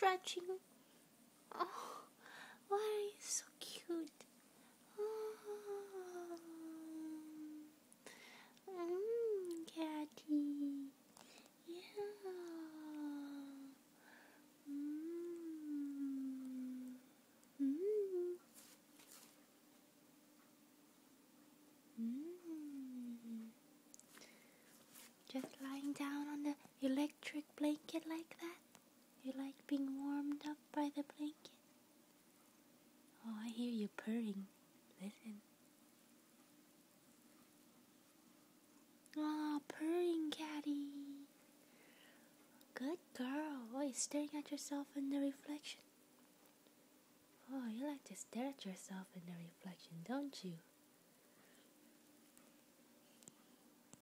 stretching. Oh, why are you so cute? Oh, Catty. Yeah. Mm. Mm. Mm. Just lying down on the electric blanket like that? You like being warmed up by the blanket? Oh, I hear you purring. Listen. Oh, purring, Catty. Good girl. Oh, you're staring at yourself in the reflection. Oh, you like to stare at yourself in the reflection, don't you?